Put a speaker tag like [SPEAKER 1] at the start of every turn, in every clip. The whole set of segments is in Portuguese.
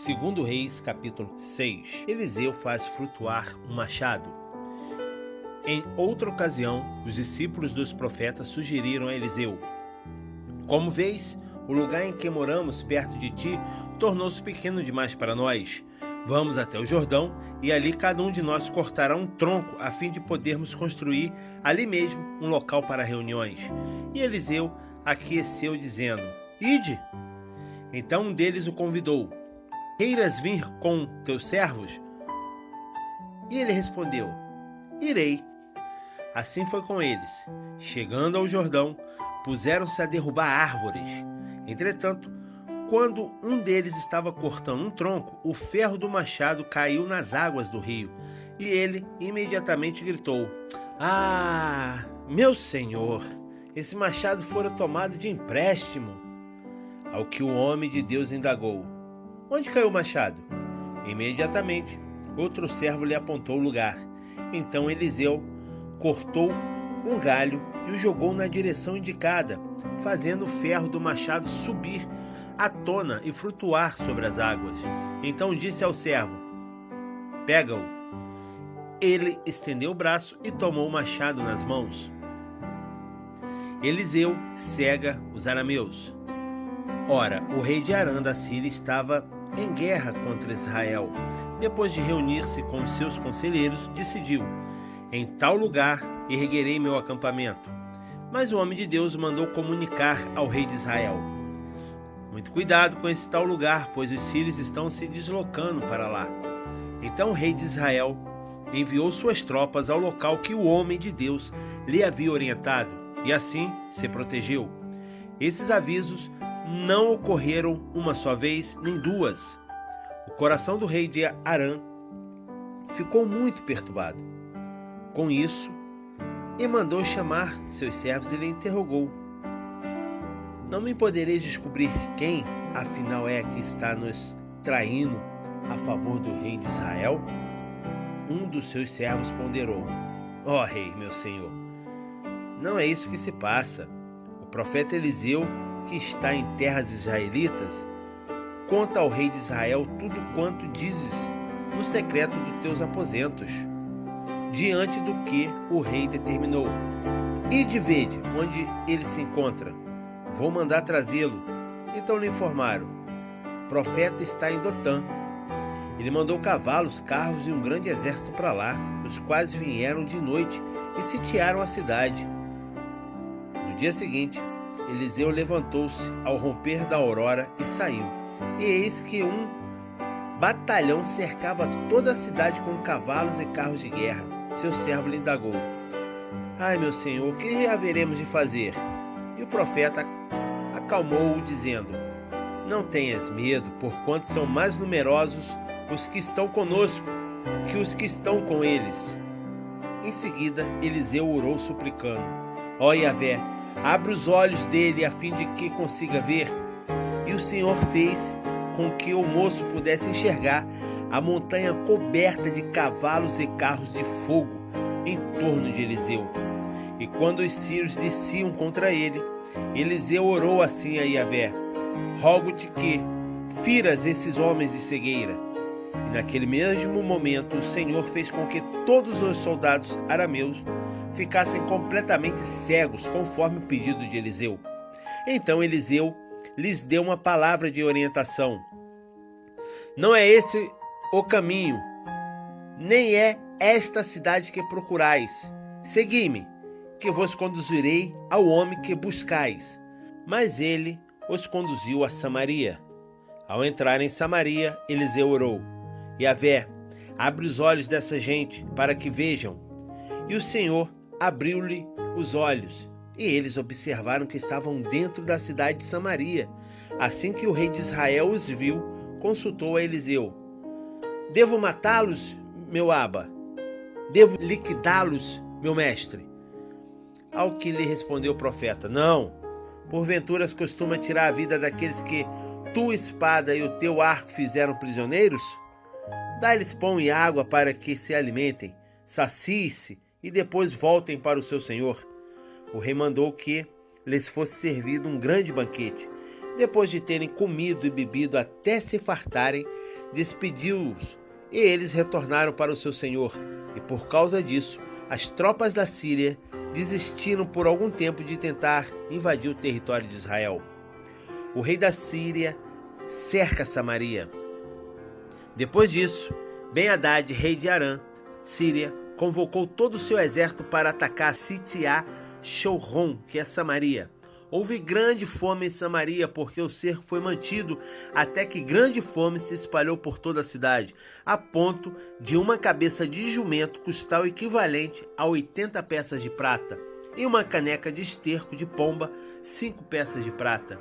[SPEAKER 1] Segundo Reis, capítulo 6. Eliseu faz flutuar um machado. Em outra ocasião, os discípulos dos profetas sugeriram a Eliseu: como vês, o lugar em que moramos perto de ti tornou-se pequeno demais para nós. Vamos até o Jordão e ali cada um de nós cortará um tronco a fim de podermos construir ali mesmo um local para reuniões. E Eliseu aqueceu dizendo: ide! Então um deles o convidou: queiras vir com teus servos? E ele respondeu: irei. Assim foi com eles. Chegando ao Jordão, puseram-se a derrubar árvores. Entretanto, quando um deles estava cortando um tronco, o ferro do machado caiu nas águas do rio, e ele imediatamente gritou: ah, meu senhor, esse machado fora tomado de empréstimo. Ao que o homem de Deus indagou: onde caiu o machado? Imediatamente, outro servo lhe apontou o lugar. Então Eliseu cortou um galho e o jogou na direção indicada, fazendo o ferro do machado subir à tona e flutuar sobre as águas. Então disse ao servo: pega-o. Ele estendeu o braço e tomou o machado nas mãos. Eliseu cega os arameus. Ora, o rei de Arã da Síria estava em guerra contra Israel. Depois de reunir-se com seus conselheiros, decidiu: em tal lugar erguerei meu acampamento. Mas o homem de Deus mandou comunicar ao rei de Israel: muito cuidado com esse tal lugar, pois os sírios estão se deslocando para lá. Então o rei de Israel enviou suas tropas ao local que o homem de Deus lhe havia orientado, e assim se protegeu. Esses avisos não ocorreram uma só vez, nem duas. O coração do rei de Arã ficou muito perturbado com isso e mandou chamar seus servos e lhe interrogou: não me podereis descobrir quem, afinal, é que está nos traindo a favor do rei de Israel? Um dos seus servos ponderou: ó rei, meu senhor, não é isso que se passa. O profeta Eliseu, que está em terras israelitas, conta ao rei de Israel tudo quanto dizes no secreto dos teus aposentos. Diante do que o rei determinou: ide vede onde ele se encontra. Vou mandar trazê-lo. Então lhe informaram: o profeta está em Dotã. Ele mandou cavalos, carros e um grande exército para lá, os quais vieram de noite e sitiaram a cidade. No dia seguinte, Eliseu levantou-se ao romper da aurora e saiu. E eis que um batalhão cercava toda a cidade com cavalos e carros de guerra. Seu servo lhe indagou: ai, meu senhor, o que haveremos de fazer? E o profeta acalmou-o, dizendo: não tenhas medo, porquanto são mais numerosos os que estão conosco que os que estão com eles. Em seguida, Eliseu orou suplicando: ó Yahvé, abre os olhos dele a fim de que consiga ver. E o Senhor fez com que o moço pudesse enxergar a montanha coberta de cavalos e carros de fogo em torno de Eliseu. E quando os sírios desciam contra ele, Eliseu orou assim a Yahvé: rogo-te que firas esses homens de cegueira. E naquele mesmo momento o Senhor fez com que todos os soldados arameus ficassem completamente cegos, conforme o pedido de Eliseu. Então Eliseu lhes deu uma palavra de orientação: não é esse o caminho, nem é esta cidade que procurais. Segui-me, que vos conduzirei ao homem que buscais. Mas ele os conduziu a Samaria. Ao entrar em Samaria, Eliseu orou: Yahvé, abre os olhos dessa gente para que vejam. E o Senhor abriu-lhe os olhos, e eles observaram que estavam dentro da cidade de Samaria. Assim que o rei de Israel os viu, consultou a Eliseu: devo matá-los, meu aba? Devo liquidá-los, meu mestre? Ao que lhe respondeu o profeta: não, porventura costuma tirar a vida daqueles que tua espada e o teu arco fizeram prisioneiros? Dá-lhes pão e água para que se alimentem, saciem-se e depois voltem para o seu senhor. O rei mandou que lhes fosse servido um grande banquete. Depois de terem comido e bebido até se fartarem, despediu-os e eles retornaram para o seu senhor. E por causa disso, as tropas da Síria desistiram por algum tempo de tentar invadir o território de Israel. O rei da Síria cerca Samaria. Depois disso, Ben-Hadad, rei de Arã, Síria, convocou todo o seu exército para atacar sitiar Shorron, que é Samaria. Houve grande fome em Samaria, porque o cerco foi mantido até que grande fome se espalhou por toda a cidade, a ponto de uma cabeça de jumento custar o equivalente a 80 peças de prata, e uma caneca de esterco de pomba, 5 peças de prata.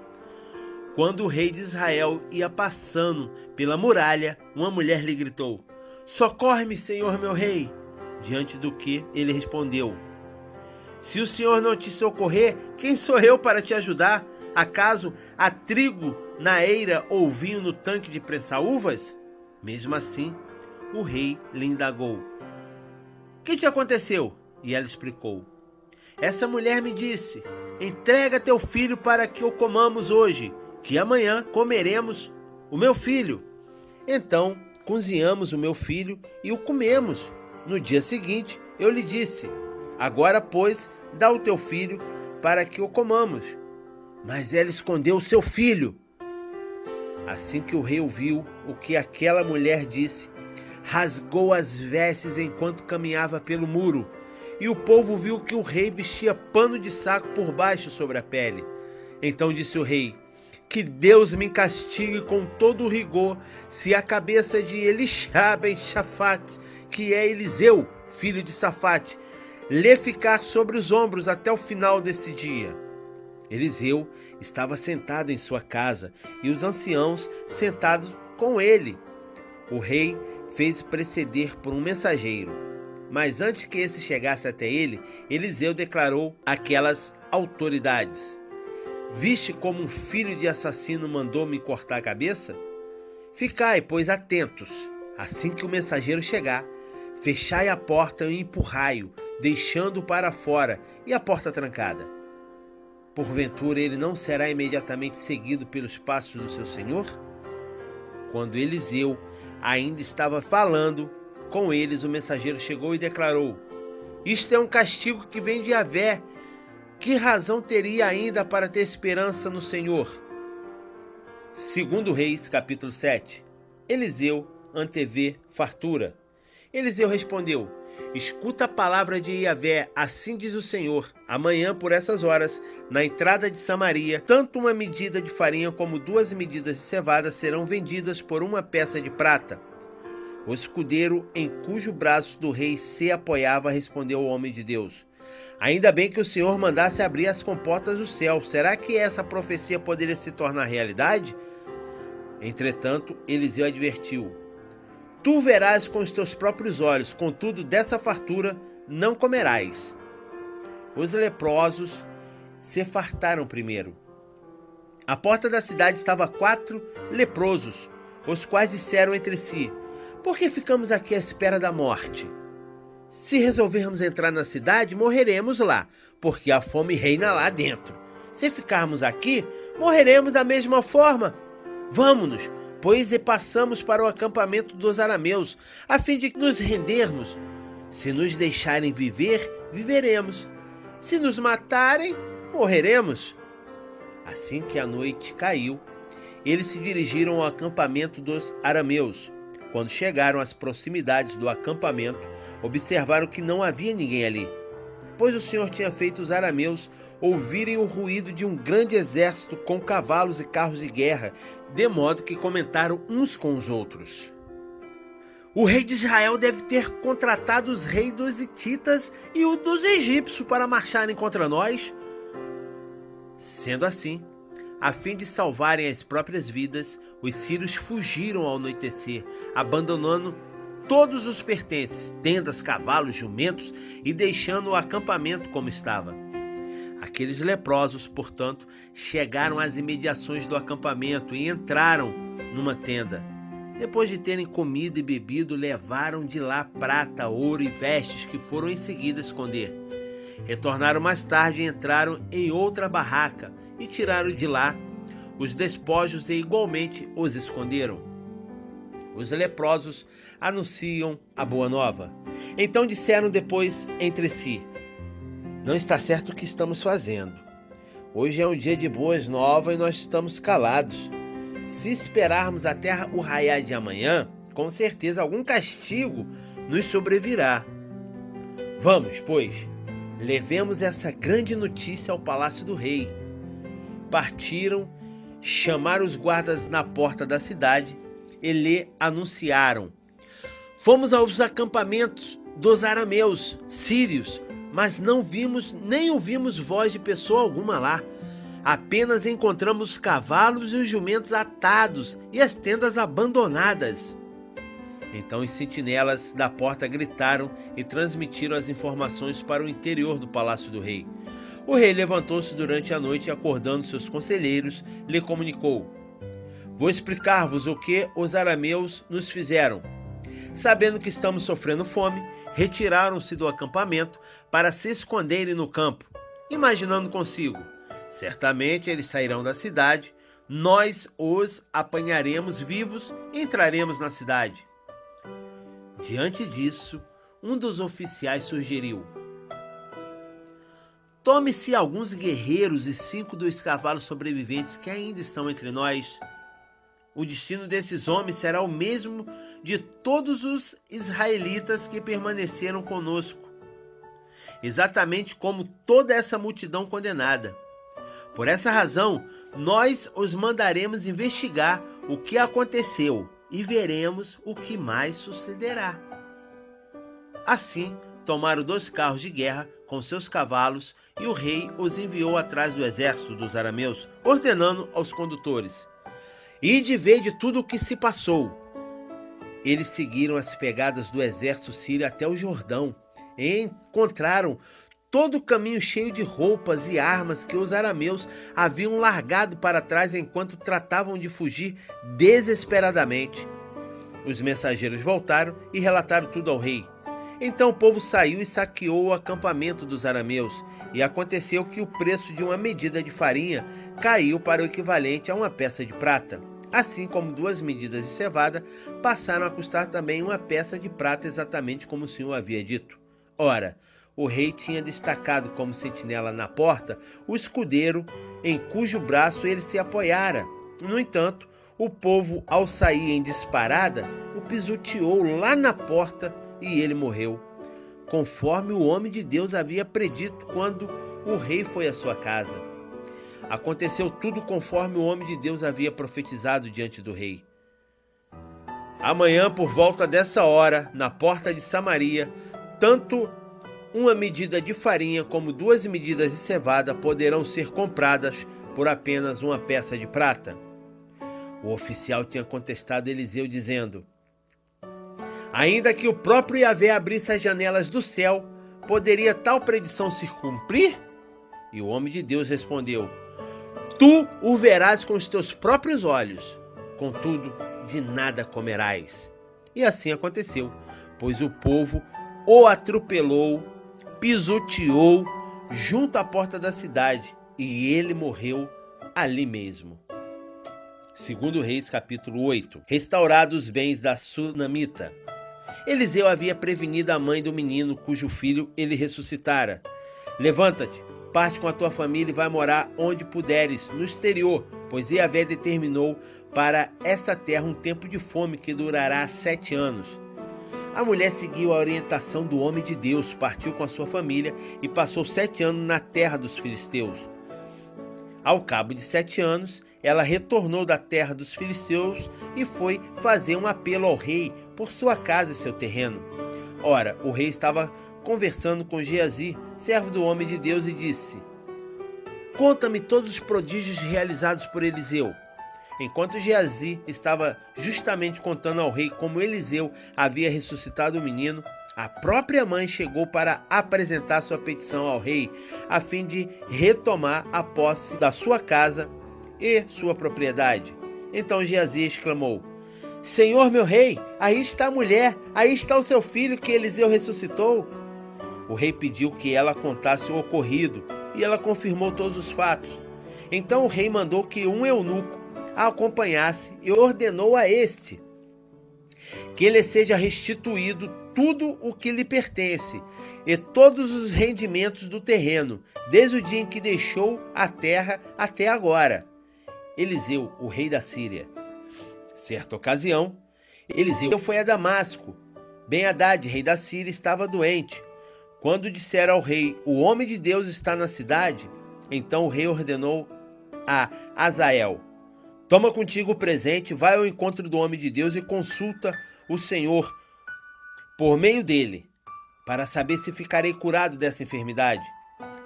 [SPEAKER 1] Quando o rei de Israel ia passando pela muralha, uma mulher lhe gritou: "Socorre-me, senhor meu rei!" Diante do que ele respondeu: "Se o senhor não te socorrer, quem sou eu para te ajudar? Acaso há trigo na eira ou vinho no tanque de prensar uvas?" Mesmo assim, o rei lhe indagou: "O que te aconteceu?" E ela explicou: "Essa mulher me disse: entrega teu filho para que o comamos hoje, que amanhã comeremos o meu filho." Então, cozinhamos o meu filho e o comemos. No dia seguinte, eu lhe disse: "Agora, pois, dá o teu filho para que o comamos." Mas ela escondeu o seu filho. Assim que o rei ouviu o que aquela mulher disse, rasgou as vestes enquanto caminhava pelo muro. E o povo viu que o rei vestia pano de saco por baixo sobre a pele. Então disse o rei: "Que Deus me castigue com todo o rigor, se a cabeça de Elishá ben Shafate, que é Eliseu, filho de Safate, lhe ficar sobre os ombros até o final desse dia." Eliseu estava sentado em sua casa e os anciãos sentados com ele. O rei fez preceder por um mensageiro, mas antes que esse chegasse até ele, Eliseu declarou àquelas autoridades: "Viste como um filho de assassino mandou me cortar a cabeça? Ficai, pois, atentos. Assim que o mensageiro chegar, fechai a porta e empurrai-o, deixando-o para fora e a porta trancada. Porventura ele não será imediatamente seguido pelos passos do seu senhor?" Quando Eliseu ainda estava falando com eles, o mensageiro chegou e declarou: "Isto é um castigo que vem de Yahvé. Que razão teria ainda para ter esperança no Senhor?" Segundo Reis, capítulo 7. Eliseu antevê fartura. Eliseu respondeu: "Escuta a palavra de Yahvé, assim diz o Senhor: amanhã, por essas horas, na entrada de Samaria, tanto uma medida de farinha como 2 medidas de cevada serão vendidas por 1 peça de prata." O escudeiro em cujo braço do rei se apoiava respondeu ao homem de Deus: "Ainda bem que o Senhor mandasse abrir as comportas do céu. Será que essa profecia poderia se tornar realidade?" Entretanto, Eliseu advertiu: "Tu verás com os teus próprios olhos, contudo, dessa fartura não comerás." Os leprosos se fartaram primeiro. À porta da cidade estavam 4 leprosos, os quais disseram entre si: "Por que ficamos aqui à espera da morte? Se resolvermos entrar na cidade, morreremos lá, porque a fome reina lá dentro. Se ficarmos aqui, morreremos da mesma forma. Vamo-nos, pois, e passamos para o acampamento dos arameus, a fim de nos rendermos. Se nos deixarem viver, viveremos. Se nos matarem, morreremos." Assim que a noite caiu, eles se dirigiram ao acampamento dos arameus. Quando chegaram às proximidades do acampamento, observaram que não havia ninguém ali, pois o Senhor tinha feito os arameus ouvirem o ruído de um grande exército com cavalos e carros de guerra, de modo que comentaram uns com os outros: "O rei de Israel deve ter contratado os reis dos hititas e o dos egípcios para marcharem contra nós." Sendo assim, a fim de salvarem as próprias vidas, os sírios fugiram ao anoitecer, abandonando todos os pertences, tendas, cavalos, jumentos, e deixando o acampamento como estava. Aqueles leprosos, portanto, chegaram às imediações do acampamento e entraram numa tenda. Depois de terem comido e bebido, levaram de lá prata, ouro e vestes que foram em seguida esconder. Retornaram mais tarde e entraram em outra barraca e tiraram de lá os despojos e igualmente os esconderam. Os leprosos anunciam a boa nova. Então disseram depois entre si: não está certo o que estamos fazendo. Hoje é um dia de boas novas e nós estamos calados. Se esperarmos até o raiar de amanhã, com certeza algum castigo nos sobrevirá. Vamos, pois, levemos essa grande notícia ao palácio do rei. Partiram, chamaram os guardas na porta da cidade e lhe anunciaram: fomos aos acampamentos dos arameus, sírios, mas não vimos nem ouvimos voz de pessoa alguma lá. Apenas encontramos os cavalos e os jumentos atados e as tendas abandonadas. Então os sentinelas da porta gritaram e transmitiram as informações para o interior do palácio do rei. O rei levantou-se durante a noite e, acordando seus conselheiros, lhe comunicou: vou explicar-vos o que os arameus nos fizeram. Sabendo que estamos sofrendo fome, retiraram-se do acampamento para se esconderem no campo, imaginando consigo: certamente eles sairão da cidade, nós os apanharemos vivos e entraremos na cidade. Diante disso, um dos oficiais sugeriu: tome-se alguns guerreiros e 5 dos cavalos sobreviventes que ainda estão entre nós. O destino desses homens será o mesmo de todos os israelitas que permaneceram conosco, exatamente como toda essa multidão condenada. Por essa razão, nós os mandaremos investigar o que aconteceu e veremos o que mais sucederá. Assim, tomaram 2 carros de guerra com seus cavalos e o rei os enviou atrás do exército dos arameus, ordenando aos condutores: ide ver de tudo o que se passou. Eles seguiram as pegadas do exército sírio até o Jordão e encontraram todo o caminho cheio de roupas e armas que os arameus haviam largado para trás enquanto tratavam de fugir desesperadamente. Os mensageiros voltaram e relataram tudo ao rei. Então o povo saiu e saqueou o acampamento dos arameus, e aconteceu que o preço de uma medida de farinha caiu para o equivalente a uma peça de prata. Assim como 2 medidas de cevada passaram a custar também uma peça de prata, exatamente como o Senhor havia dito. Ora, o rei tinha destacado como sentinela na porta o escudeiro em cujo braço ele se apoiara. No entanto, o povo, ao sair em disparada, o pisoteou lá na porta e ele morreu, conforme o homem de Deus havia predito quando o rei foi à sua casa. Aconteceu tudo conforme o homem de Deus havia profetizado diante do rei. Amanhã, por volta dessa hora, na porta de Samaria, tanto uma medida de farinha como 2 medidas de cevada poderão ser compradas por apenas uma peça de prata. O oficial tinha contestado Eliseu dizendo: ainda que o próprio Yahvé abrisse as janelas do céu, poderia tal predição se cumprir? E o homem de Deus respondeu: tu o verás com os teus próprios olhos, contudo, de nada comerás. E assim aconteceu, pois o povo o atropelou, pisoteou junto à porta da cidade, e ele morreu ali mesmo. 2 Reis capítulo 8. Restaurados os bens da Sunamita. Eliseu havia prevenido a mãe do menino, cujo filho ele ressuscitara: levanta-te, parte com a tua família e vai morar onde puderes, no exterior, pois Yahvé determinou para esta terra um tempo de fome que durará 7 anos. A mulher seguiu a orientação do homem de Deus, partiu com a sua família e passou 7 anos na terra dos filisteus. Ao cabo de 7 anos, ela retornou da terra dos filisteus e foi fazer um apelo ao rei por sua casa e seu terreno. Ora, o rei estava conversando com Geazi, servo do homem de Deus, e disse: conta-me todos os prodígios realizados por Eliseu. Enquanto Geazi estava justamente contando ao rei como Eliseu havia ressuscitado o menino, a própria mãe chegou para apresentar sua petição ao rei, a fim de retomar a posse da sua casa e sua propriedade. Então Geazi exclamou: Senhor meu rei, aí está a mulher, aí está o seu filho que Eliseu ressuscitou. O rei pediu que ela contasse o ocorrido, e ela confirmou todos os fatos. Então o rei mandou que um eunuco a acompanhasse e ordenou a este: que lhe seja restituído tudo o que lhe pertence, e todos os rendimentos do terreno, desde o dia em que deixou a terra até agora. Eliseu, o rei da Síria. Certa ocasião, Eliseu foi a Damasco. Ben-Hadad, rei da Síria, estava doente. Quando disseram ao rei: o homem de Deus está na cidade, então o rei ordenou a Azael: toma contigo o presente, vai ao encontro do homem de Deus e consulta o Senhor por meio dele, para saber se ficarei curado dessa enfermidade.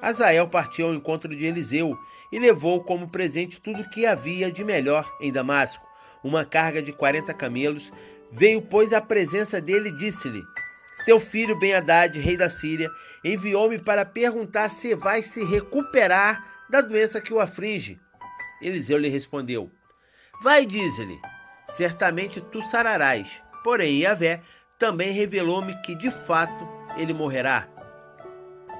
[SPEAKER 1] Azael partiu ao encontro de Eliseu e levou como presente tudo o que havia de melhor em Damasco, uma carga de 40 camelos. Veio, pois, à presença dele e disse-lhe: teu filho Ben-Hadad, rei da Síria, enviou-me para perguntar se vai se recuperar da doença que o aflige. Eliseu lhe respondeu: vai, dize-lhe, certamente tu sararás. Porém, Yahvé também revelou-me que de fato ele morrerá.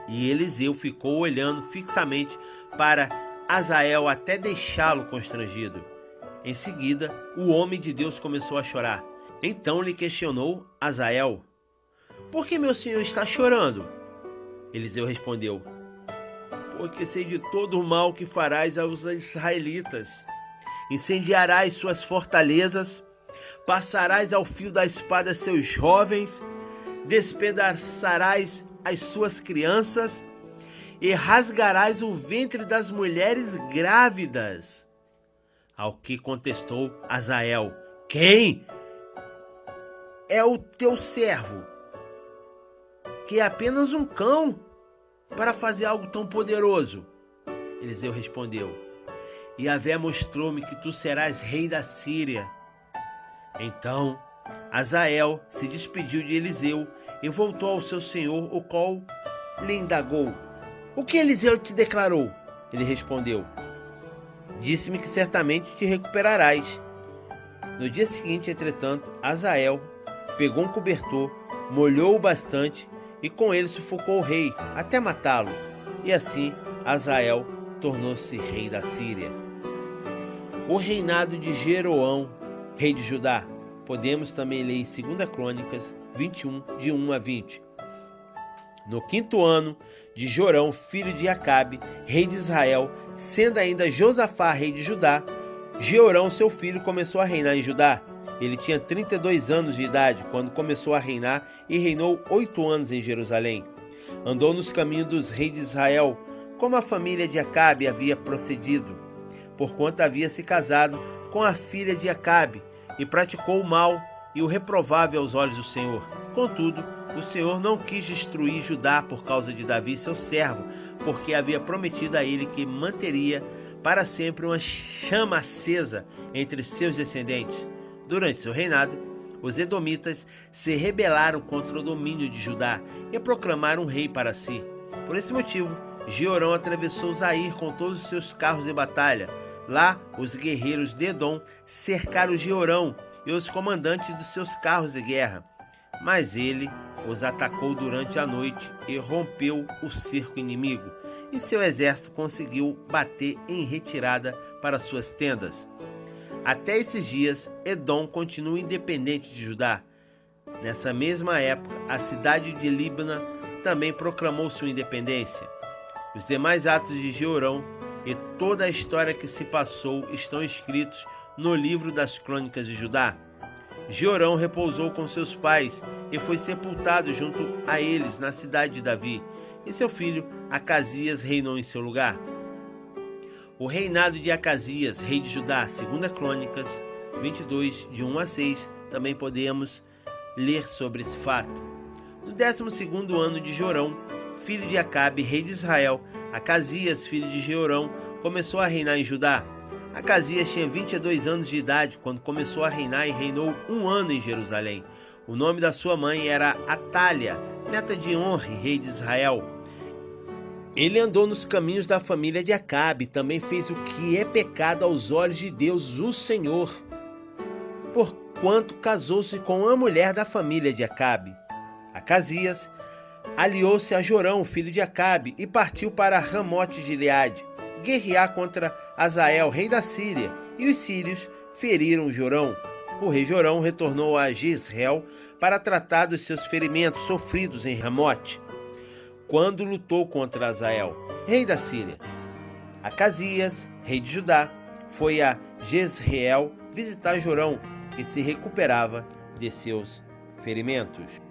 [SPEAKER 1] E Eliseu ficou olhando fixamente para Azael até deixá-lo constrangido. Em seguida, o homem de Deus começou a chorar. Então lhe questionou Azael: por que meu senhor está chorando? Eliseu respondeu: porque sei de todo o mal que farás aos israelitas. Incendiarás suas fortalezas, passarás ao fio da espada seus jovens, despedaçarás as suas crianças e rasgarás o ventre das mulheres grávidas. Ao que contestou Azael: quem é o teu servo, que é apenas um cão, para fazer algo tão poderoso? Eliseu respondeu: Yahvé mostrou-me que tu serás rei da Síria. Então Azael se despediu de Eliseu e voltou ao seu senhor, o qual lhe indagou: o que Eliseu te declarou? Ele respondeu: disse-me que certamente te recuperarás. No dia seguinte, entretanto, Azael pegou um cobertor, molhou-o bastante e com ele sufocou o rei até matá-lo. E assim Azael tornou-se rei da Síria. O reinado de Jeroão, rei de Judá. Podemos também ler em 2 Crônicas 21, de 1 a 20. No 5º ano de Jorão, filho de Acabe, rei de Israel, sendo ainda Josafá rei de Judá, Jeorão, seu filho, começou a reinar em Judá. Ele tinha 32 anos de idade quando começou a reinar e reinou 8 anos em Jerusalém. Andou nos caminhos dos reis de Israel, como a família de Acabe havia procedido, porquanto havia se casado com a filha de Acabe, e praticou o mal e o reprovável aos olhos do Senhor. Contudo, o Senhor não quis destruir Judá por causa de Davi, seu servo, porque havia prometido a ele que manteria para sempre uma chama acesa entre seus descendentes. Durante seu reinado, os edomitas se rebelaram contra o domínio de Judá e proclamaram um rei para si. Por esse motivo, Jeorão atravessou Zair com todos os seus carros de batalha. Lá, os guerreiros de Edom cercaram Jeorão e os comandantes dos seus carros de guerra. Mas ele os atacou durante a noite e rompeu o cerco inimigo, e seu exército conseguiu bater em retirada para suas tendas. Até esses dias, Edom continua independente de Judá. Nessa mesma época, a cidade de Líbana também proclamou sua independência. Os demais atos de Jeorão e toda a história que se passou estão escritos no livro das Crônicas de Judá. Jeorão repousou com seus pais e foi sepultado junto a eles na cidade de Davi, e seu filho Acasias reinou em seu lugar. O reinado de Acasias, rei de Judá, 2 Crônicas 22, de 1 a 6, também podemos ler sobre esse fato. No 12º ano de Jorão, filho de Acabe, rei de Israel, Acasias, filho de Jeorão, começou a reinar em Judá. Acasias tinha 22 anos de idade quando começou a reinar e reinou 1 ano em Jerusalém. O nome da sua mãe era Atália, neta de Onri, rei de Israel. Ele andou nos caminhos da família de Acabe, também fez o que é pecado aos olhos de Deus, o Senhor, porquanto casou-se com uma mulher da família de Acabe. Acasias aliou-se a Jorão, filho de Acabe, e partiu para Ramote de Gileade, guerrear contra Azael, rei da Síria, e os sírios feriram Jorão. o rei Jorão retornou a Jezreel para tratar dos seus ferimentos sofridos em Ramote, quando lutou contra Azael, rei da Síria. Acasias, rei de Judá, foi a Jezreel visitar Jorão, que se recuperava de seus ferimentos.